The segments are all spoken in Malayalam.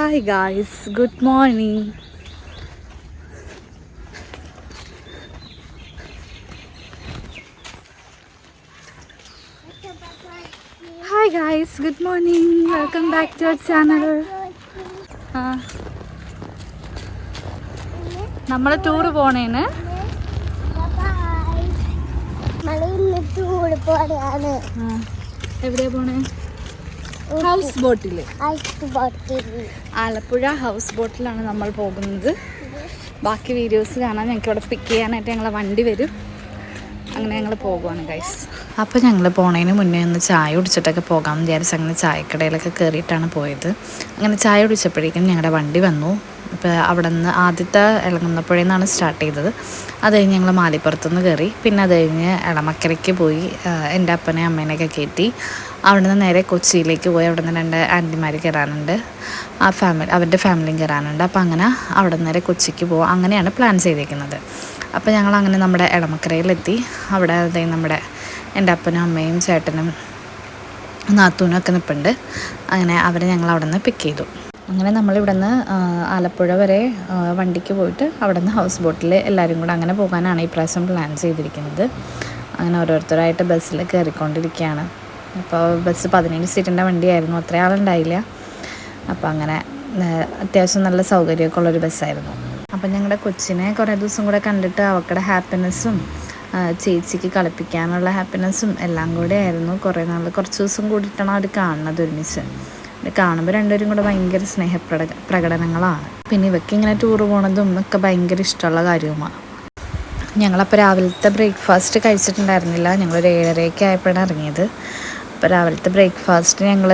Hi guys, good morning. Hi guys, good morning. Welcome back to our channel. നമ്മൾ ടൂർ പോണേന് എവിടെയാ പോണേ? ഹൗസ് ബോട്ടിൽ, ആലപ്പുഴ ഹൗസ് ബോട്ടിലാണ് നമ്മൾ പോകുന്നത്. ബാക്കി വീഡിയോസ് കാണാൻ ഞങ്ങൾക്ക് ഇവിടെ പിക്ക് ചെയ്യാനായിട്ട് ഞങ്ങളെ വണ്ടി വരും. അങ്ങനെ ഞങ്ങൾ പോകുവാണ് ഗൈസ്. അപ്പോൾ ഞങ്ങൾ പോണതിന് മുന്നേ ഒന്ന് ചായ കുടിച്ചിട്ടൊക്കെ പോകാമെന്ന് വിചാരിച്ച് അങ്ങനെ ചായക്കടയിലൊക്കെ കയറിയിട്ടാണ് പോയത്. അങ്ങനെ ചായ കുടിച്ചപ്പോഴേക്കും ഞങ്ങളുടെ വണ്ടി വന്നു. ഇപ്പോൾ അവിടെ നിന്ന് ആദ്യത്തെ ഇളങ്ങുന്നപ്പുഴയിൽ നിന്നാണ് സ്റ്റാർട്ട് ചെയ്തത്. അത് കഴിഞ്ഞ് ഞങ്ങൾ മാലിപ്പുറത്തുനിന്ന് കയറി. പിന്നെ അത് കഴിഞ്ഞ് എളമക്കരയ്ക്ക് പോയി എൻ്റെ അപ്പനെയും അമ്മേനെയൊക്കെ കയറ്റി. അവിടെ നിന്ന് നേരെ കൊച്ചിയിലേക്ക് പോയി. അവിടെ നിന്ന് 2 ആൻറ്റിമാർ കയറാനുണ്ട്, അവരുടെ ഫാമിലിയും കയറാനുണ്ട്. അപ്പോൾ അങ്ങനെ അവിടെ നിന്ന് നേരെ കൊച്ചിക്ക് പോകാം, അങ്ങനെയാണ് പ്ലാൻ ചെയ്തേക്കുന്നത്. അപ്പോൾ ഞങ്ങളങ്ങനെ നമ്മുടെ എളമക്കരയിലെത്തി. അവിടെ നമ്മുടെ എൻ്റെ അപ്പനും അമ്മയും ചേട്ടനും നാത്തൂനും ഒക്കെ നിൽപ്പുണ്ട്. അങ്ങനെ അവരെ ഞങ്ങൾ അവിടെ നിന്ന് പിക്ക് ചെയ്തു. അങ്ങനെ നമ്മളിവിടെ നിന്ന് ആലപ്പുഴ വരെ വണ്ടിക്ക് പോയിട്ട് അവിടെ നിന്ന് ഹൗസ് ബോട്ടിൽ എല്ലാവരും കൂടെ അങ്ങനെ പോകാനാണ് ഈ പ്രാവശ്യം പ്ലാൻ ചെയ്തിരിക്കുന്നത്. അങ്ങനെ ഓരോരുത്തരായിട്ട് ബസ്സിൽ കയറിക്കൊണ്ടിരിക്കുകയാണ്. അപ്പോൾ ബസ് 17 സീറ്റിൻ്റെ വണ്ടിയായിരുന്നു, അത്ര ആളുണ്ടായില്ല. അപ്പോൾ അങ്ങനെ അത്യാവശ്യം നല്ല സൗകര്യമൊക്കെ ഉള്ളൊരു ബസ്സായിരുന്നു. അപ്പം ഞങ്ങളുടെ കൊച്ചിനെ കുറേ ദിവസം കൂടെ കണ്ടിട്ട് അവക്കടെ ഹാപ്പിനെസ്സും ചേച്ചിക്ക് കളിപ്പിക്കാനുള്ള ഹാപ്പിനെസ്സും എല്ലാം കൂടെ ആയിരുന്നു. കുറച്ച് ദിവസം കൂടിയിട്ടാണ് അവർ കാണുന്നത് ഒരുമിച്ച്. കാണുമ്പോൾ രണ്ടുപേരും കൂടെ ഭയങ്കര പ്രകടനങ്ങളാണ്. പിന്നെ ഇവയ്ക്ക് ഇങ്ങനെ ടൂർ പോണതും ഒക്കെ ഭയങ്കര ഇഷ്ടമുള്ള കാര്യവുമാണ്. ഞങ്ങളപ്പോൾ രാവിലത്തെ ബ്രേക്ക്ഫാസ്റ്റ് കഴിച്ചിട്ടുണ്ടായിരുന്നില്ല. ഞങ്ങളൊരു 7:30 ആയപ്പോഴാണ് ഇറങ്ങിയത്. അപ്പോൾ രാവിലത്തെ ബ്രേക്ക്ഫാസ്റ്റ് ഞങ്ങൾ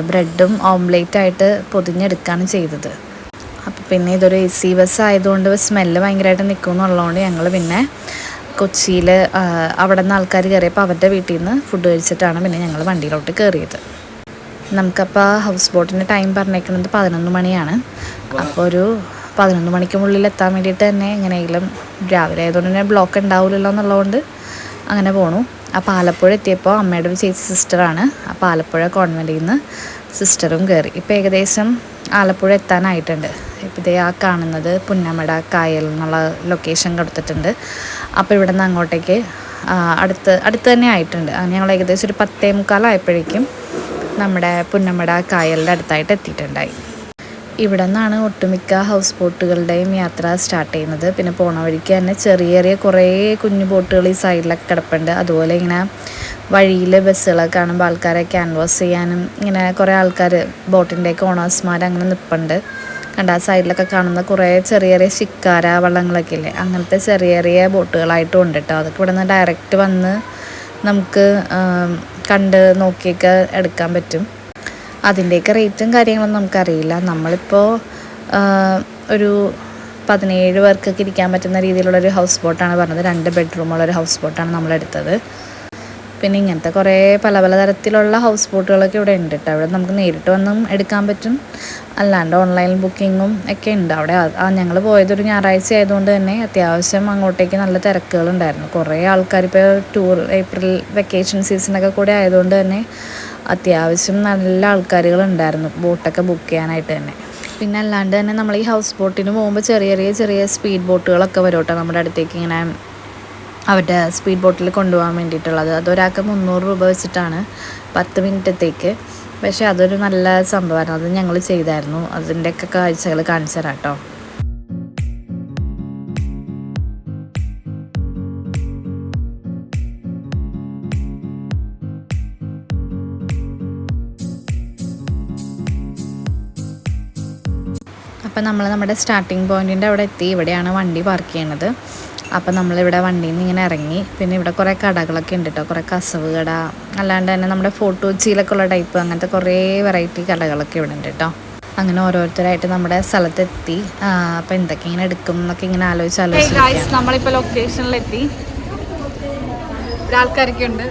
ബ്രെഡും ഓംലേറ്റായിട്ട് പൊതിഞ്ഞെടുക്കുകയാണ് ചെയ്തത്. അപ്പോൾ പിന്നെ ഇതൊരു AC ബസ് ആയതുകൊണ്ട് സ്മെല്ല് ഭയങ്കരമായിട്ട് നിൽക്കുമെന്നുള്ളതുകൊണ്ട് ഞങ്ങൾ പിന്നെ കൊച്ചിയിൽ അവിടെ നിന്ന് ആൾക്കാർ കയറിയപ്പോൾ അവരുടെ വീട്ടിൽ നിന്ന് ഫുഡ് കഴിച്ചിട്ടാണ് പിന്നെ ഞങ്ങൾ വണ്ടിയിലോട്ട് കയറിയത്. നമുക്കപ്പോൾ ഹൗസ് ബോട്ടിൻ്റെ ടൈം പറഞ്ഞേക്കുന്നത് 11 മണിയാണ്. അപ്പോൾ ഒരു 11 മണിക്കുള്ളിൽ എത്താൻ വേണ്ടിയിട്ട് തന്നെ എങ്ങനെയെങ്കിലും രാവിലെ ആയതുകൊണ്ട് തന്നെ ബ്ലോക്ക് ഉണ്ടാവില്ലല്ലോ എന്നുള്ളതുകൊണ്ട് അങ്ങനെ പോണു. അപ്പോൾ ആലപ്പുഴ എത്തിയപ്പോൾ അമ്മയുടെ ഒരു ചേച്ചി സിസ്റ്ററാണ്. അപ്പോൾ ആലപ്പുഴ കോൺവെൻറ്റിൽ നിന്ന് സിസ്റ്ററും കയറി. ഇപ്പോൾ ഏകദേശം ആലപ്പുഴ എത്താനായിട്ടുണ്ട്. ഇപ്പോൾ ഇതേ ആ കാണുന്നത് പുന്നമട കായൽ എന്നുള്ള ലൊക്കേഷൻ കൊടുത്തിട്ടുണ്ട്. അപ്പോൾ ഇവിടെ നിന്ന് അങ്ങോട്ടേക്ക് അടുത്ത് തന്നെ ആയിട്ടുണ്ട്. ഞങ്ങൾ ഏകദേശം ഒരു 10:45 ആയപ്പോഴേക്കും നമ്മുടെ പുന്നമട കായലിൻ്റെ അടുത്തായിട്ട് എത്തിയിട്ടുണ്ടായി. ഇവിടെ നിന്നാണ് ഒട്ടുമിക്ക ഹൗസ് ബോട്ടുകളുടെയും യാത്ര സ്റ്റാർട്ട് ചെയ്യുന്നത്. പിന്നെ പോണ വഴിക്ക് തന്നെ ചെറിയ കുറേ കുഞ്ഞു ബോട്ടുകൾ ഈ സൈഡിലൊക്കെ കിടപ്പുണ്ട്. അതുപോലെ ഇങ്ങനെ വഴിയിൽ ബസ്സുകളൊക്കെ കാണുമ്പോൾ ആൾക്കാരെ ക്യാൻവാസ് ചെയ്യാനും ഇങ്ങനെ കുറേ ആൾക്കാർ ബോട്ടിൻ്റെയൊക്കെ ഓണേഴ്സ്മാർ അങ്ങനെ നിൽപ്പുണ്ട്. കണ്ട ആ സൈഡിലൊക്കെ കാണുന്ന കുറേ ചെറിയ ശിക്കാര വള്ളങ്ങളൊക്കെ ഇല്ലേ, അങ്ങനത്തെ ചെറിയ ബോട്ടുകളായിട്ടും ഉണ്ട് കേട്ടോ. അതൊക്കെ ഇവിടെ നിന്ന് ഡയറക്റ്റ് വന്ന് നമുക്ക് കണ്ട് നോക്കിയൊക്കെ എടുക്കാൻ പറ്റും. അതിൻ്റെയൊക്കെ റേറ്റും കാര്യങ്ങളൊന്നും നമുക്കറിയില്ല. നമ്മളിപ്പോൾ ഒരു 17 പേർക്കൊക്കെ ഇരിക്കാൻ പറ്റുന്ന രീതിയിലുള്ളൊരു ഹൗസ് ബോട്ടാണ് പറഞ്ഞത്. 2 ബെഡ്റൂമുള്ളൊരു ഹൗസ് ബോട്ടാണ് നമ്മളെടുത്തത്. പിന്നെ ഇങ്ങനത്തെ കുറേ പല തരത്തിലുള്ള ഹൗസ് ബോട്ടുകളൊക്കെ ഇവിടെ ഉണ്ട് കേട്ടോ. അവിടെ നമുക്ക് നേരിട്ട് വന്നും എടുക്കാൻ പറ്റും, അല്ലാണ്ട് ഓൺലൈൻ ബുക്കിങ്ങും ഒക്കെ ഉണ്ട് അവിടെ. ഞങ്ങൾ പോയതൊരു ഞായറാഴ്ച ആയതുകൊണ്ട് തന്നെ അത്യാവശ്യം അങ്ങോട്ടേക്ക് നല്ല തിരക്കുകളുണ്ടായിരുന്നു. കുറേ ആൾക്കാർ ഇപ്പോൾ ഏപ്രിൽ വെക്കേഷൻ സീസണൊക്കെ കൂടെ ആയതുകൊണ്ട് തന്നെ അത്യാവശ്യം നല്ല ആൾക്കാരുകളുണ്ടായിരുന്നു ബോട്ടൊക്കെ ബുക്ക് ചെയ്യാനായിട്ട് തന്നെ. പിന്നെ അല്ലാണ്ട് തന്നെ നമ്മൾ ഈ ഹൗസ് ബോട്ടിന് പോകുമ്പോൾ ചെറിയ സ്പീഡ് ബോട്ടുകളൊക്കെ വരും കേട്ടോ നമ്മുടെ അടുത്തേക്ക്, ഇങ്ങനെ അവരുടെ സ്പീഡ് ബോട്ടിൽ കൊണ്ടുപോകാൻ വേണ്ടിയിട്ടുള്ളത്. അതൊരാൾക്ക് 300 രൂപ വെച്ചിട്ടാണ് 10 മിനിറ്റത്തേക്ക്. പക്ഷേ അതൊരു നല്ല സംഭവമാണ്. അത് ഞങ്ങൾ ചെയ്തായിരുന്നു. അതിൻ്റെയൊക്കെ കാഴ്ചകൾ കാണിച്ചു തരാം കേട്ടോ. അപ്പം നമ്മൾ നമ്മുടെ സ്റ്റാർട്ടിങ് പോയിൻറ്റിൻ്റെ അവിടെ എത്തി. ഇവിടെയാണ് വണ്ടി പാർക്ക് ചെയ്യണത്. അപ്പം നമ്മളിവിടെ വണ്ടിയിൽ നിന്ന് ഇങ്ങനെ ഇറങ്ങി. പിന്നെ ഇവിടെ കുറേ കടകളൊക്കെ ഉണ്ട് കേട്ടോ, കുറേ കസവ് കട, അല്ലാണ്ട് തന്നെ നമ്മുടെ ഫോർട്ട് കൊച്ചിയിലൊക്കെ ഉള്ള ടൈപ്പ് അങ്ങനത്തെ കുറേ വെറൈറ്റി കടകളൊക്കെ ഇവിടെ ഉണ്ട് കേട്ടോ. അങ്ങനെ ഓരോരുത്തരായിട്ട് നമ്മുടെ സ്ഥലത്തെത്തി. അപ്പം എന്തൊക്കെ ഇങ്ങനെ എടുക്കും എന്നൊക്കെ ഇങ്ങനെ ആലോചിച്ച് നമ്മളിപ്പോൾ ലൊക്കേഷനിലെത്തി. ആൾക്കാരൊക്കെ ഉണ്ട്,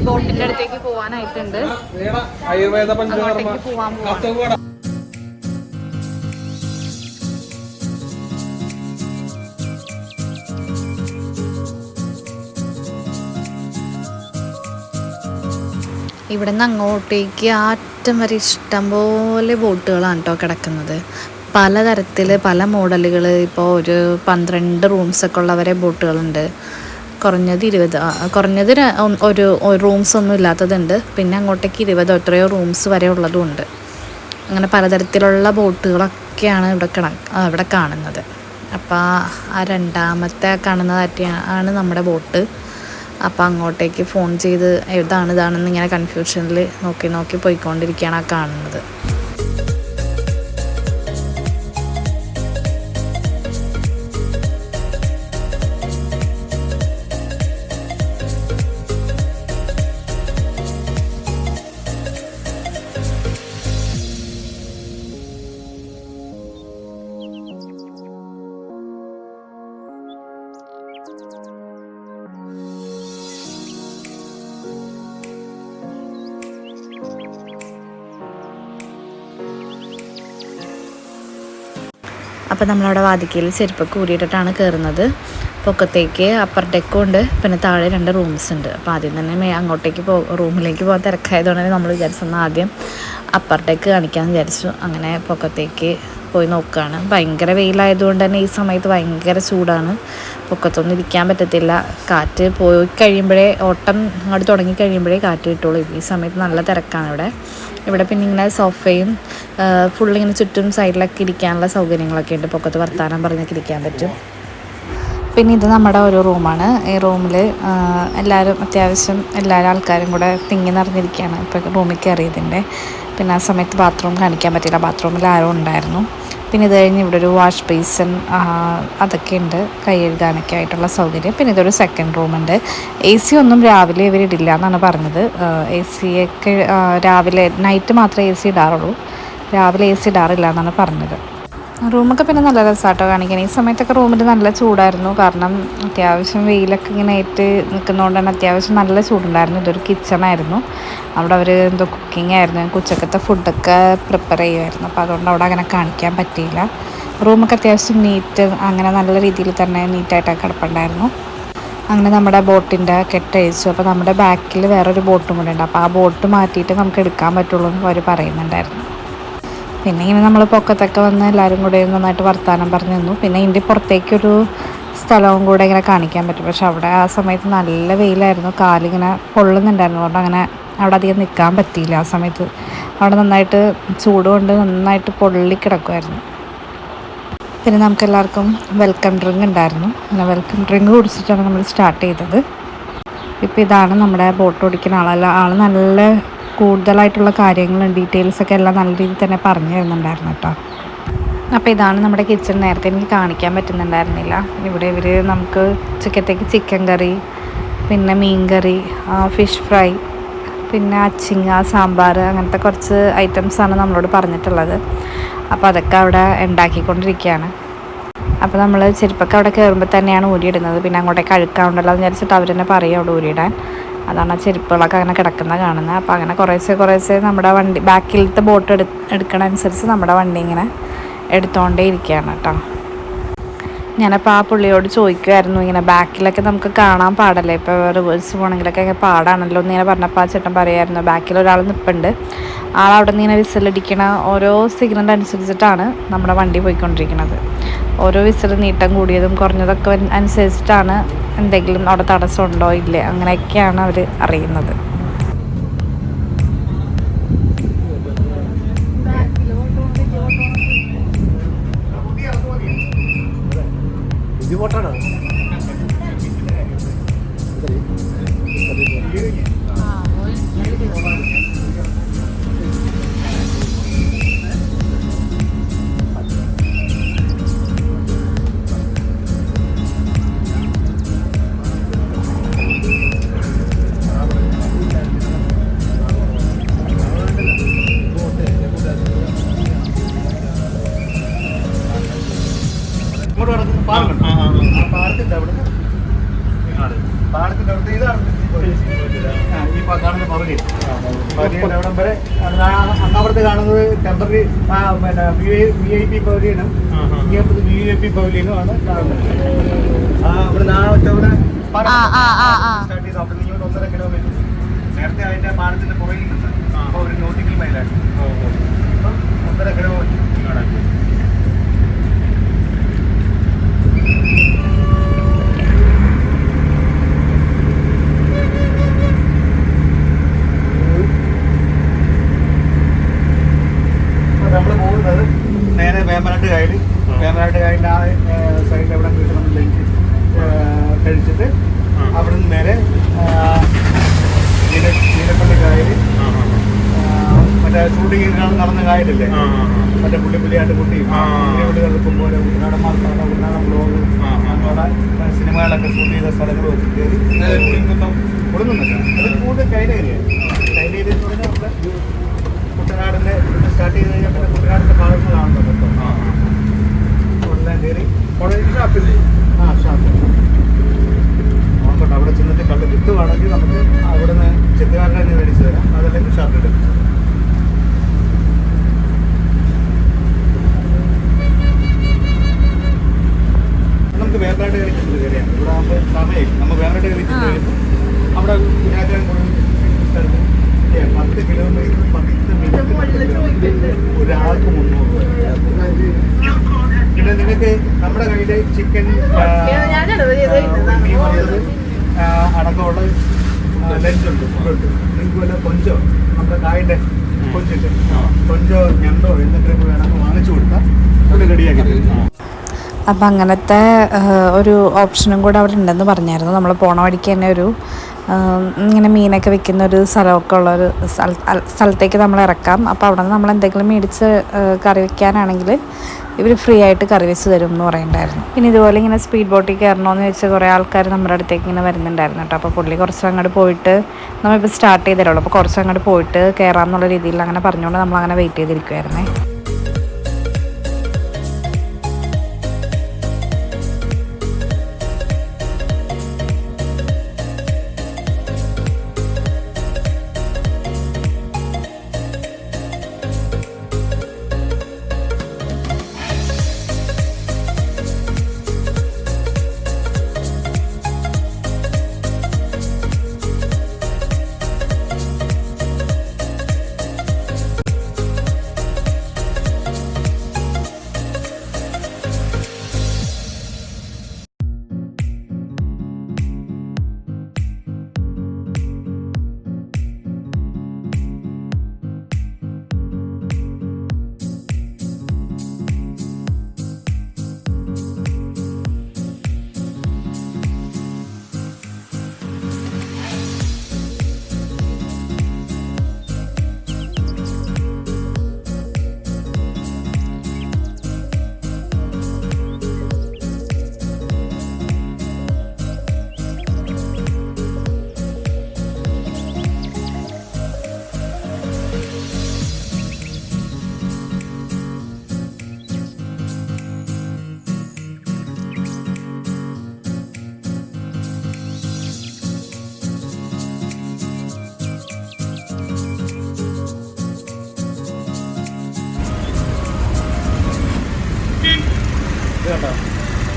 ബോട്ടിൻ്റെ അടുത്തേക്ക് പോകാനായിട്ടുണ്ട്. അങ്ങോട്ടേക്ക് പോകാൻ പോവാണ്. ഇവിടെ നിന്ന് അങ്ങോട്ടേക്ക് അറ്റം വരെ ഇഷ്ടംപോലെ ബോട്ടുകളാണ് കേട്ടോ കിടക്കുന്നത്. പലതരത്തിൽ പല മോഡലുകൾ. ഇപ്പോൾ ഒരു 12 റൂംസൊക്കെ ഉള്ളവരെ ബോട്ടുകളുണ്ട്. കുറഞ്ഞത് 20, കുറഞ്ഞത് ഒരു റൂംസ് ഒന്നും ഇല്ലാത്തതുണ്ട്. പിന്നെ അങ്ങോട്ടേക്ക് 20 എത്രയോ റൂംസ് വരെ ഉള്ളതുമുണ്ട്. അങ്ങനെ പലതരത്തിലുള്ള ബോട്ടുകളൊക്കെയാണ് ഇവിടെ കാണുന്നത്. അപ്പോൾ ആ രണ്ടാമത്തെ കാണുന്നതായിട്ടാണ് നമ്മുടെ ബോട്ട്. അപ്പോൾ അങ്ങോട്ടേക്ക് ഫോൺ ചെയ്ത് ഇതാണെന്ന് ഇങ്ങനെ കൺഫ്യൂഷനിൽ നോക്കി പോയിക്കൊണ്ടിരിക്കുകയാണ് ആ കാണുന്നത്. അപ്പോൾ നമ്മളവിടെ വാതിക്കയിൽ ചെരുപ്പൊക്കെ ഊരിയിട്ടിട്ടാണ് കയറുന്നത്. പൊക്കത്തേക്ക് അപ്പർ ഡെക്കും ഉണ്ട്, പിന്നെ താഴെ 2 റൂംസ് ഉണ്ട്. അപ്പോൾ ആദ്യം തന്നെ അങ്ങോട്ടേക്ക് റൂമിലേക്ക് പോകാൻ തിരക്കായതുകൊണ്ട് നമ്മൾ വിചാരിച്ചെന്നാൽ ആദ്യം അപ്പർ ഡെക്ക് കാണിക്കാമെന്ന് വിചാരിച്ചു. അങ്ങനെ പൊക്കത്തേക്ക് പോയി നോക്കുകയാണ്. ഭയങ്കര വെയിലായതുകൊണ്ട് തന്നെ ഈ സമയത്ത് ഭയങ്കര ചൂടാണ്. പൊക്കത്തൊന്നും ഇരിക്കാൻ പറ്റത്തില്ല. കാറ്റ് പോയി കഴിയുമ്പോഴേ, ഓട്ടം അങ്ങോട്ട് തുടങ്ങി കഴിയുമ്പോഴേ കാറ്റ് കിട്ടുള്ളൂ. ഈ സമയത്ത് നല്ല തിരക്കാണ് ഇവിടെ. പിന്നെ ഇങ്ങനെ സോഫയും ഫുള്ളിങ്ങനെ ചുറ്റും സൈഡിലൊക്കെ ഇരിക്കാനുള്ള സൗകര്യങ്ങളൊക്കെ ഉണ്ട്. പൊക്കത്ത് വർത്താനം പറഞ്ഞൊക്കെ ഇരിക്കാൻ പറ്റും. പിന്നെ ഇത് നമ്മുടെ ഒരു റൂമാണ്. ഈ റൂമിൽ അത്യാവശ്യം എല്ലാവരും ആൾക്കാരും കൂടെ തിങ്ങി നിറഞ്ഞിരിക്കുകയാണ് ഇപ്പോൾ റൂമിൽ കയറിയതിൻ്റെ. പിന്നെ ആ സമയത്ത് ബാത്റൂം കാണിക്കാൻ പറ്റില്ല, ബാത്റൂമിൽ ആരും ഉണ്ടായിരുന്നു. പിന്നെ ഇത് കഴിഞ്ഞ് ഇവിടെ ഒരു വാഷ് ബേസിൻ അതൊക്കെ ഉണ്ട്, കൈ കഴുകാനൊക്കെ ആയിട്ടുള്ള സൗകര്യം. പിന്നെ ഇതൊരു സെക്കൻഡ് റൂമുണ്ട്. AC ഒന്നും രാവിലെ ഇവരിടില്ല എന്നാണ് പറഞ്ഞത്. AC ഒക്കെ രാവിലെ നൈറ്റ് മാത്രമേ AC ഇടാറുള്ളൂ, രാവിലെ AC ഇടാറില്ല എന്നാണ് പറഞ്ഞത്. റൂമൊക്കെ പിന്നെ നല്ല രസമായിട്ടോ കാണിക്കാൻ. ഈ സമയത്തൊക്കെ റൂമിൽ നല്ല ചൂടായിരുന്നു, കാരണം അത്യാവശ്യം വെയിലൊക്കെ ഇങ്ങനെ ഏറ്റ് നിൽക്കുന്നതുകൊണ്ട് തന്നെ അത്യാവശ്യം നല്ല ചൂടുണ്ടായിരുന്നു. ഇതൊരു കിച്ചണായിരുന്നു, അവിടെ അവർ എന്തോ കുക്കിംഗ് ആയിരുന്നു, ഉച്ചക്കത്തെ ഫുഡൊക്കെ പ്രിപ്പയർ ചെയ്യുമായിരുന്നു. അപ്പോൾ അതുകൊണ്ട് അവിടെ അങ്ങനെ കാണിക്കാൻ പറ്റിയില്ല. റൂമൊക്കെ അത്യാവശ്യം നീറ്റ്, അങ്ങനെ നല്ല രീതിയിൽ തന്നെ നീറ്റായിട്ടൊക്കെ കിടപ്പുണ്ടായിരുന്നു. അങ്ങനെ നമ്മുടെ ബോട്ടിൻ്റെ കെട്ടഴിച്ചു. അപ്പോൾ നമ്മുടെ ബാക്കിൽ വേറൊരു ബോട്ടും കൂടെ ഉണ്ട്. അപ്പോൾ ആ ബോട്ട് മാറ്റിയിട്ട് നമുക്ക് എടുക്കാൻ പറ്റുള്ളൂ എന്ന് അവർ പറയുന്നുണ്ടായിരുന്നു. പിന്നെ ഇങ്ങനെ നമ്മൾ പൊക്കത്തൊക്കെ വന്ന് എല്ലാവരും കൂടെ നന്നായിട്ട് വർത്താനം പറഞ്ഞു നിന്നു. പിന്നെ ഇതിൻ്റെ പുറത്തേക്കൊരു സ്ഥലവും കൂടെ ഇങ്ങനെ കാണിക്കാൻ പറ്റും. പക്ഷെ അവിടെ ആ സമയത്ത് നല്ല വെയിലായിരുന്നു, കാലിങ്ങനെ പൊള്ളുന്നുണ്ടായിരുന്നു. അതുകൊണ്ട് അങ്ങനെ അവിടെ അധികം നിൽക്കാൻ പറ്റിയില്ല. ആ സമയത്ത് അവിടെ നന്നായിട്ട് ചൂട് കൊണ്ട് നന്നായിട്ട് പൊള്ളി കിടക്കുമായിരുന്നു. പിന്നെ നമുക്ക് എല്ലാവർക്കും വെൽക്കം ഡ്രിങ്ക് ഉണ്ടായിരുന്നു. പിന്നെ വെൽക്കം ഡ്രിങ്ക് കുടിച്ചിട്ടാണ് നമ്മൾ സ്റ്റാർട്ട് ചെയ്തത്. ഇപ്പോൾ ഇതാണ് നമ്മുടെ ബോട്ട് ഓടിക്കുന്ന ആൾ നല്ല കൂടുതലായിട്ടുള്ള കാര്യങ്ങളും ഡീറ്റെയിൽസൊക്കെ എല്ലാം നല്ല രീതിയിൽ തന്നെ പറഞ്ഞു തരുന്നുണ്ടായിരുന്നു കേട്ടോ. അപ്പോൾ ഇതാണ് നമ്മുടെ കിച്ചൺ. നേരത്തെ എനിക്ക് കാണിക്കാൻ പറ്റുന്നുണ്ടായിരുന്നില്ല. ഇവിടെ ഇവർ നമുക്ക് ഉച്ചക്കത്തേക്ക് ചിക്കൻ കറി, പിന്നെ മീൻ കറി, ഫിഷ് ഫ്രൈ, പിന്നെ അച്ചിങ്ങ, സാമ്പാർ, അങ്ങനത്തെ കുറച്ച് ഐറ്റംസാണ് നമ്മളോട് പറഞ്ഞിട്ടുള്ളത്. അപ്പോൾ അതൊക്കെ അവിടെ ഉണ്ടാക്കിക്കൊണ്ടിരിക്കുകയാണ്. അപ്പോൾ നമ്മൾ ചെരുപ്പൊക്കെ അവിടെ കയറുമ്പോൾ തന്നെയാണ് ഊരിയിടുന്നത്. പിന്നെ അങ്ങോട്ടേക്ക് അഴുക്കാവുണ്ടല്ലോ എന്ന് വിചാരിച്ചിട്ട് അവർ തന്നെ പറയും അവിടെ ഊരിയിടാൻ. അതാണ് ആ ചെരുപ്പുകളൊക്കെ അങ്ങനെ കിടക്കുന്നത് കാണുന്നത്. അപ്പോൾ അങ്ങനെ കുറേശ്ശെ നമ്മുടെ വണ്ടി ബാക്കിലത്തെ ബോട്ട് എടുക്കണ അനുസരിച്ച് നമ്മുടെ വണ്ടി ഇങ്ങനെ എടുത്തുകൊണ്ടേ ഇരിക്കുകയാണ് കേട്ടോ. ഞാനപ്പോൾ ആ പുള്ളിയോട് ചോദിക്കുമായിരുന്നു, ഇങ്ങനെ ബാക്കിലൊക്കെ നമുക്ക് കാണാൻ പാടല്ലേ, ഇപ്പോൾ റിവേഴ്സ് പോകണമെങ്കിലൊക്കെ പാടാണല്ലോ എന്ന് ഇങ്ങനെ പറഞ്ഞപ്പോൾ ആ ചേട്ടൻ പറയുമായിരുന്നു, ബാക്കിൽ ഒരാൾ നിൽപ്പുണ്ട്, ആളവിടെ നിന്ന് ഇങ്ങനെ വിസിലടിക്കണ ഓരോ സിഗ്നൽ അനുസരിച്ചിട്ടാണ് നമ്മുടെ വണ്ടി പോയിക്കൊണ്ടിരിക്കുന്നത്. ഓരോ വിസിൽ നീട്ടം കൂടിയതും കുറഞ്ഞതൊക്കെ അനുസരിച്ചിട്ടാണ് എന്തെങ്കിലും അവിടെ തടസ്സമുണ്ടോ ഇല്ലേ അങ്ങനെയൊക്കെയാണ് അവർ അറിയുന്നത്. പാടത്തിന്റെ അവിടുത്തെ ഇതാണ് ഈ കാണുന്ന പകുതി അവിടം വരെ അവിടുത്തെ കാണുന്നത് ടെമ്പററി പിന്നെ VIP പവലിയനും ഇങ്ങനത്തെ VIP പവലിയനും ആണ് കാണുന്നത്. അവിടെ സ്റ്റാർട്ട് ചെയ്ത് അവിടെ നിന്ന് 1.5 കിലോമീറ്റർ നേരത്തെ അതിന്റെ പാടത്തിന്റെ പുറകിൽ ഷൂട്ടിങ് നടന്ന കായലല്ലേ, മറ്റേ പുള്ളിയായിട്ട് കുട്ടി നിൽക്കുമ്പോൾ ഉദ്ഘാടന്മാർക്കാണ് ഉദ്ഘാടനം ബ്ലോഗ് നമ്മുടെ സിനിമകളൊക്കെ ഷൂട്ട് ചെയ്ത സ്ഥലങ്ങളും കയറി കൊടുക്കുന്നില്ല. അത് കൂടുതൽ കൈലേരിയാണ്. കൈലേരി എന്ന് പറഞ്ഞാൽ നമ്മുടെ കുട്ടനാടിൻ്റെ സ്റ്റാർട്ട് ചെയ്ത് കഴിഞ്ഞാൽ പിന്നെ കുട്ടനാടിൻ്റെ ഭാഗങ്ങളാണല്ലോ മൊത്തം. അവിടെല്ലാം കയറി ഷാപ്പില്ലേ? ഷാപ്പ് നോക്കട്ടെ. അവിടെ ചെന്നിട്ട് കണ്ട് കിട്ടുവാണെങ്കിൽ നമുക്ക് അവിടുന്ന് ചെത്തുകാരുടെ തന്നെ മേടിച്ചു തരാം, അതല്ലെങ്കിൽ ഷാപ്പിലിടും. നമുക്ക് വേറെയായിട്ട് കളിച്ചിട്ട് കയറിയാണ്. ഇവിടെ ആകുമ്പോൾ സമയം നമ്മൾ വേറെയായിട്ട് കളിച്ചിട്ട് കഴിയുമ്പോൾ അവിടെ കുഞ്ഞാറ്റം സ്ഥലത്ത് 10 കിലോമീറ്റർ 10 മിനിറ്റ് ഒരാൾക്ക് 300 രൂപ. പിന്നെ നിങ്ങൾക്ക് നമ്മുടെ കയ്യിൽ ചിക്കൻ മീൻ വന്നത് അടക്കമുള്ള ലഞ്ചുണ്ട്, ഫുഡുണ്ട്. നിങ്ങൾക്ക് വല്ല കൊഞ്ചോ നമ്മുടെ കായൻ്റെ കൊഞ്ചിട്ട് കൊഞ്ചോ ഞണ്ടോ എന്തെങ്കിലും വേണമെങ്കിൽ വാങ്ങിച്ചു കൊടുത്താൽ ഫുഡ് റെഡിയാക്കി തരും. അപ്പം അങ്ങനത്തെ ഒരു ഓപ്ഷനും കൂടെ അവിടെ ഉണ്ടെന്ന് പറഞ്ഞായിരുന്നു. നമ്മൾ പോണ വഴിക്ക് തന്നെ ഒരു ഇങ്ങനെ മീനൊക്കെ വിൽക്കുന്ന ഒരു സ്ഥലമൊക്കെ ഉള്ളൊരു സ്ഥലത്തേക്ക് നമ്മൾ ഇറക്കാം. അപ്പോൾ അവിടെ നിന്ന് നമ്മൾ എന്തെങ്കിലും മേടിച്ച് കറി വയ്ക്കാനാണെങ്കിൽ ഇവർ ഫ്രീ ആയിട്ട് കറി വെച്ച് തരും എന്ന് പറയുന്നുണ്ടായിരുന്നു. പിന്നെ ഇതുപോലെ ഇങ്ങനെ സ്പീഡ് ബോട്ടിൽ കയറണമെന്ന് വെച്ച് കുറേ ആൾക്കാർ നമ്മുടെ അടുത്തേക്ക് ഇങ്ങനെ വരുന്നുണ്ടായിരുന്നു കേട്ടോ. അപ്പോൾ പുള്ളി കുറച്ച് അങ്ങോട്ട് പോയിട്ട് നമ്മളിപ്പോൾ സ്റ്റാർട്ട് ചെയ്തിട്ടുള്ളൂ, അപ്പോൾ കുറച്ച് അങ്ങോട്ട് പോയിട്ട് കയറാം എന്നുള്ള രീതിയിൽ അങ്ങനെ പറഞ്ഞുകൊണ്ട് നമ്മളങ്ങനെ വെയിറ്റ് ചെയ്തിരിക്കുമായിരുന്നേ.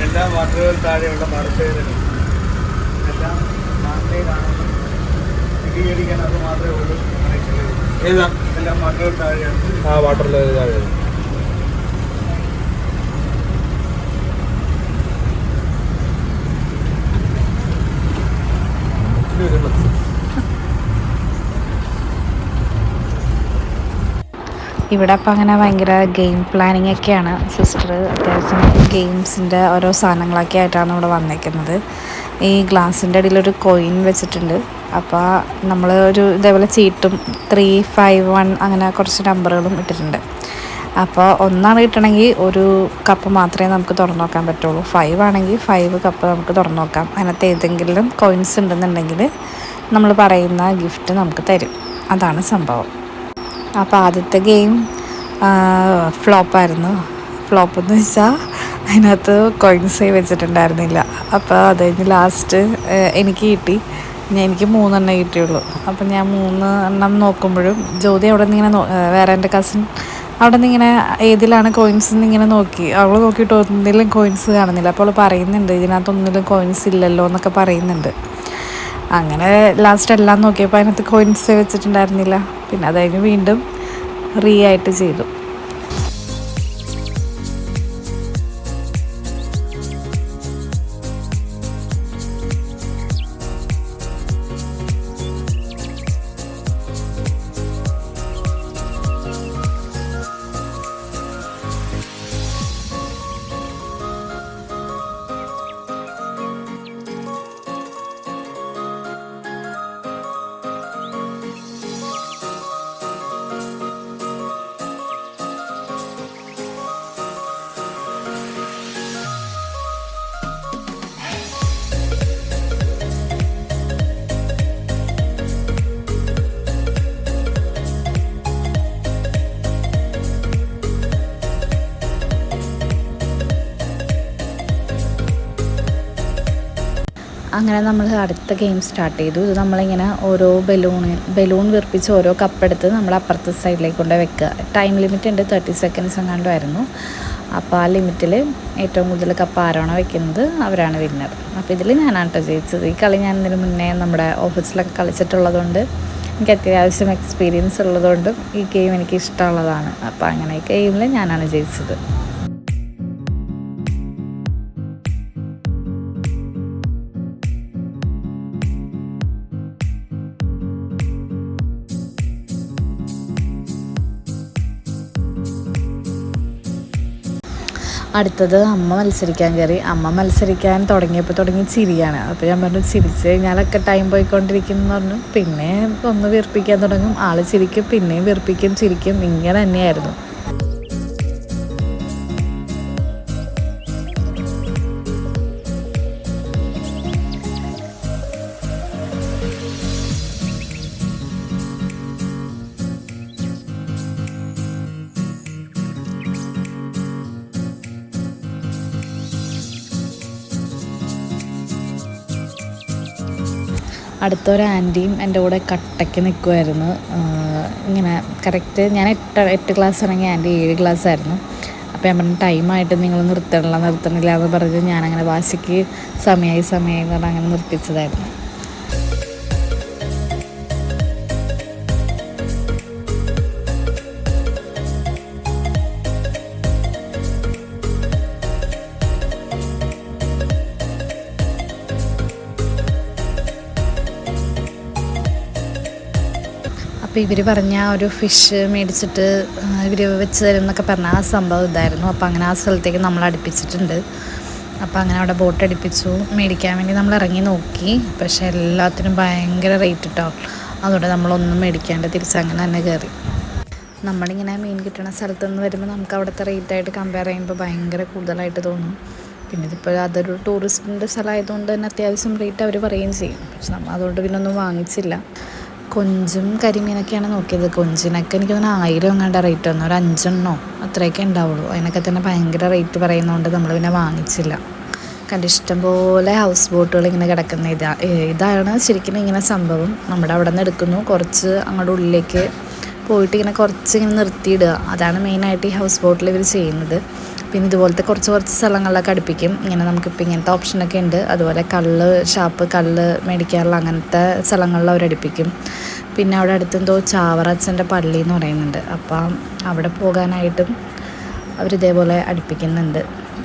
എല്ലാ വാട്ടറുകൾ താഴെയുള്ള പാടശേഖരങ്ങളും എല്ലാം നാട്ടിലേക്കാണെന്ന് സ്ഥിരീകരിക്കാൻ അത് മാത്രമേ ഉള്ളൂ. എല്ലാം വാട്ടറുകൾ താഴെയാണ്. വാട്ടർ ലെവൽ താഴെ. ഇവിടെ അപ്പം അങ്ങനെ ഭയങ്കര ഗെയിം പ്ലാനിങ് ഒക്കെയാണ്. സിസ്റ്റർ അത്യാവശ്യം ഗെയിംസിൻ്റെ ഓരോ സാധനങ്ങളൊക്കെ ആയിട്ടാണ് ഇവിടെ വന്നേക്കുന്നത്. ഈ ഗ്ലാസിൻ്റെ അടിയിലൊരു കോയിൻ വെച്ചിട്ടുണ്ട്. അപ്പോൾ നമ്മൾ ഒരു ഇതേപോലെ ചീട്ടും 3, 5, 1 അങ്ങനെ കുറച്ച് നമ്പറുകളും ഇട്ടിട്ടുണ്ട്. അപ്പോൾ ഒന്നാണ് കിട്ടണമെങ്കിൽ ഒരു കപ്പ് മാത്രമേ നമുക്ക് തുറന്നു നോക്കാൻ പറ്റുള്ളൂ. 5 ആണെങ്കിൽ 5 കപ്പ് നമുക്ക് തുറന്നു നോക്കാം. അതിനകത്ത് ഏതെങ്കിലും കോയിൻസ് ഉണ്ടെന്നുണ്ടെങ്കിൽ നമ്മൾ പറയുന്ന ഗിഫ്റ്റ് നമുക്ക് തരും. അതാണ് സംഭവം. അപ്പോൾ ആദ്യത്തെ ഗെയിം ഫ്ലോപ്പായിരുന്നു. ഫ്ലോപ്പ് എന്ന് വെച്ചാൽ അതിനകത്ത് കോയിൻസേ വെച്ചിട്ടുണ്ടായിരുന്നില്ല. അപ്പോൾ അത് കഴിഞ്ഞ് ലാസ്റ്റ് എനിക്ക് കിട്ടി. എനിക്ക് 3 എണ്ണം കിട്ടിയുള്ളൂ. അപ്പം ഞാൻ 3 എണ്ണം നോക്കുമ്പോഴും ജ്യോതി അവിടെ നിന്ന് ഇങ്ങനെ വേറെ എൻ്റെ കസിൻ അവിടെ നിന്ന് ഇങ്ങനെ ഏതിലാണ് കോയിൻസ് എന്നിങ്ങനെ നോക്കി. അവൾ നോക്കിയിട്ട് ഒന്നിലും കോയിൻസ് കാണുന്നില്ല. അപ്പോൾ അവൾ പറയുന്നുണ്ട് ഇതിനകത്തൊന്നിലും കോയിൻസ് ഇല്ലല്ലോ എന്നൊക്കെ പറയുന്നുണ്ട്. അങ്ങനെ ലാസ്റ്റ് എല്ലാം നോക്കിയപ്പോൾ അതിനകത്ത് കോയിൻസ് വെച്ചിട്ടുണ്ടായിരുന്നില്ല. പിന്നെ അത് കഴിഞ്ഞ് വീണ്ടും ആയിട്ട് ചെയ്തു. അങ്ങനെ നമ്മൾ അടുത്ത ഗെയിം സ്റ്റാർട്ട് ചെയ്തു. ഇത് നമ്മളിങ്ങനെ ഓരോ ബലൂൺ വീർപ്പിച്ച് ഓരോ കപ്പെടുത്ത് നമ്മൾ അപ്പുറത്തെ സൈഡിലേക്ക് കൊണ്ട് വെക്കുക. ടൈം ലിമിറ്റ് ഉണ്ട്, 30 സെക്കൻഡ്സ് എങ്ങാണ്ടുമായിരുന്നു. അപ്പോൾ ആ ലിമിറ്റിൽ ഏറ്റവും കൂടുതൽ കപ്പ് ആരാണോ വെക്കുന്നത് അവരാണ് വിന്നർ. അപ്പോൾ ഇതിൽ ഞാനാണ് കേട്ടോ ജയിച്ചത്. ഈ കളി ഞാൻ ഇതിന് മുന്നേ നമ്മുടെ ഓഫീസിലൊക്കെ കളിച്ചിട്ടുള്ളതുകൊണ്ട് എനിക്ക് അത്യാവശ്യം എക്സ്പീരിയൻസ് ഉള്ളതുകൊണ്ടും ഈ ഗെയിം എനിക്ക് ഇഷ്ടമുള്ളതാണ്. അപ്പോൾ അങ്ങനെ ഈ ഗെയിമിൽ ഞാനാണ് ജയിച്ചത്. അടുത്തത് അമ്മ മത്സരിക്കാൻ കയറി. അമ്മ മത്സരിക്കാൻ തുടങ്ങി ചിരിയാണ്. അപ്പോൾ ഞാൻ പറഞ്ഞു ചിരിച്ച് കഴിഞ്ഞാലൊക്കെ ടൈം പോയിക്കൊണ്ടിരിക്കും എന്ന് പറഞ്ഞു. പിന്നെ ഒന്ന് വീർപ്പിക്കാൻ തുടങ്ങും, ആൾ ചിരിക്കും, പിന്നെയും വീർപ്പിക്കും, ചിരിക്കും, ഇങ്ങനെ തന്നെയായിരുന്നു. അടുത്തൊരു ആൻറ്റിയും എൻ്റെ കൂടെ കട്ടയ്ക്ക് നിൽക്കുമായിരുന്നു. ഇങ്ങനെ കറക്റ്റ് ഞാൻ 8 ക്ലാസ് ഇറങ്ങി, ആൻറ്റി 7 ക്ലാസ് ആയിരുന്നു. അപ്പോൾ ഞാൻ പറഞ്ഞു ടൈമായിട്ട് നിങ്ങൾ നിർത്തണില്ല എന്ന് പറഞ്ഞ് ഞാനങ്ങനെ വാശിക്ക് സമയമായി എന്ന് പറഞ്ഞാൽ അങ്ങനെ നിർത്തിച്ചതായിരുന്നു. അപ്പോൾ ഇവർ പറഞ്ഞ ഒരു ഫിഷ് മേടിച്ചിട്ട് ഇവർ വെച്ച് തരും എന്നൊക്കെ പറഞ്ഞ ആ സംഭവം ഇതായിരുന്നു. അപ്പോൾ അങ്ങനെ ആ സ്ഥലത്തേക്ക് നമ്മൾ അടുപ്പിച്ചിട്ടുണ്ട്. അപ്പോൾ അങ്ങനെ അവിടെ ബോട്ട് അടുപ്പിച്ചു. മേടിക്കാൻ വേണ്ടി നമ്മൾ ഇറങ്ങി നോക്കി, പക്ഷേ എല്ലാത്തിനും ഭയങ്കര റേറ്റ് കേട്ടോ. അതുകൊണ്ട് നമ്മളൊന്നും മേടിക്കാണ്ട് തിരിച്ചങ്ങനെ തന്നെ കയറി. നമ്മളിങ്ങനെ മീൻ കിട്ടുന്ന സ്ഥലത്ത് നിന്ന് വരുമ്പോൾ നമുക്ക് അവിടുത്തെ റേറ്റായിട്ട് കമ്പയർ ചെയ്യുമ്പോൾ ഭയങ്കര കൂടുതലായിട്ട് തോന്നും. പിന്നെ ഇതിപ്പോൾ അതൊരു ടൂറിസ്റ്റിൻ്റെ സ്ഥലമായതുകൊണ്ട് തന്നെ അത്യാവശ്യം റേറ്റ് അവർ പറയുകയും ചെയ്യും. പക്ഷെ നമ്മൾ അതുകൊണ്ട് പിന്നെ ഒന്നും വാങ്ങിച്ചില്ല. കൊഞ്ചും കരിമീനൊക്കെയാണ് നോക്കിയത്. കൊഞ്ചിനൊക്കെ എനിക്ക് തോന്നുന്നു 1000 എങ്ങാണ്ട് റേറ്റ് വന്നു, ഒരു 5 എണ്ണോ അത്രയൊക്കെ ഉണ്ടാവുള്ളൂ. അതിനൊക്കെ തന്നെ ഭയങ്കര റേറ്റ് പറയുന്നതുകൊണ്ട് നമ്മൾ പിന്നെ വാങ്ങിച്ചില്ല. കണ്ട് ഇഷ്ടംപോലെ ഹൗസ് ബോട്ടുകൾ ഇങ്ങനെ കിടക്കുന്ന ഇതാണ് ശരിക്കും ഇങ്ങനെ സംഭവം. നമ്മുടെ അവിടെ നിന്ന് എടുക്കുന്നു, കുറച്ച് അങ്ങോട്ട് ഉള്ളിലേക്ക് പോയിട്ട് ഇങ്ങനെ കുറച്ച് ഇങ്ങനെ നിർത്തിയിടുക. അതാണ് മെയിനായിട്ട് ഈ ഹൗസ് ബോട്ടിൽ ഇവർ ചെയ്യുന്നത്. പിന്നെ ഇതുപോലത്തെ കുറച്ച് സ്ഥലങ്ങളിലൊക്കെ അടുപ്പിക്കും. ഇങ്ങനെ നമുക്കിപ്പോൾ ഇങ്ങനത്തെ ഓപ്ഷനൊക്കെ ഉണ്ട്. അതുപോലെ കള്ള് മേടിക്കാറുള്ള അങ്ങനത്തെ സ്ഥലങ്ങളിൽ അവർ അടുപ്പിക്കും. പിന്നെ അവിടെ അടുത്തെന്തോ ചാവറച്ചൻ്റെ പള്ളി എന്ന് പറയുന്നുണ്ട്. അപ്പം അവിടെ പോകാനായിട്ടും അവരിതേപോലെ അടുപ്പിക്കുന്നുണ്ട്.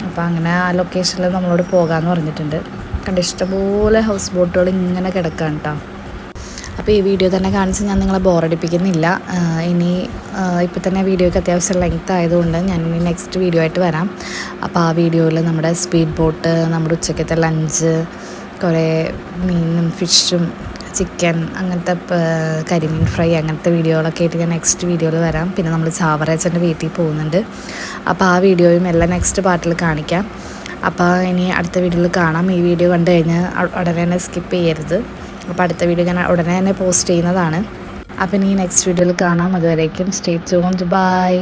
അപ്പോൾ അങ്ങനെ ആ ലൊക്കേഷനിൽ നമ്മളോട് പോകാമെന്ന് പറഞ്ഞിട്ടുണ്ട്. കണ്ട് ഇഷ്ടംപോലെ ഹൗസ് ബോട്ടുകൾ ഇങ്ങനെ കിടക്കാൻ കേട്ടോ. അപ്പോൾ ഈ വീഡിയോ തന്നെ കാണിച്ച് ഞാൻ നിങ്ങളെ ബോറടിപ്പിക്കുന്നില്ല. ഇനി ഇപ്പോൾ തന്നെ വീഡിയോയ്ക്ക് അത്യാവശ്യം ലെങ്ത് ആയതുകൊണ്ട് ഞാൻ ഇനി നെക്സ്റ്റ് വീഡിയോ ആയിട്ട് വരാം. അപ്പോൾ ആ വീഡിയോയിൽ നമ്മുടെ സ്പീഡ് ബോട്ട്, നമ്മുടെ ഉച്ചക്കത്തെ ലഞ്ച്, കുറേ മീനും ഫിഷും ചിക്കൻ, അങ്ങനത്തെ കരിമീൻ ഫ്രൈ, അങ്ങനത്തെ വീഡിയോകളൊക്കെ ആയിട്ട് ഞാൻ നെക്സ്റ്റ് വീഡിയോയിൽ വരാം. പിന്നെ നമ്മൾ ചാവറേച്ചൻ്റെ വീട്ടിൽ പോകുന്നുണ്ട്. അപ്പോൾ ആ വീഡിയോയും എല്ലാം നെക്സ്റ്റ് പാർട്ടിൽ കാണിക്കാം. അപ്പോൾ ഇനി അടുത്ത വീഡിയോയിൽ കാണാം. ഈ വീഡിയോ കണ്ടു കഴിഞ്ഞാൽ ഉടനെ തന്നെ സ്കിപ്പ് ചെയ്യരുത്. അപ്പോൾ അടുത്ത വീഡിയോ ഞാൻ ഉടനെ തന്നെ പോസ്റ്റ് ചെയ്യുന്നതാണ്. അപ്പം ഇനി നെക്സ്റ്റ് വീഡിയോയിൽ കാണാം. അതുവരേക്കും സ്റ്റേ ട്യൂൺഡ്. ബൈ.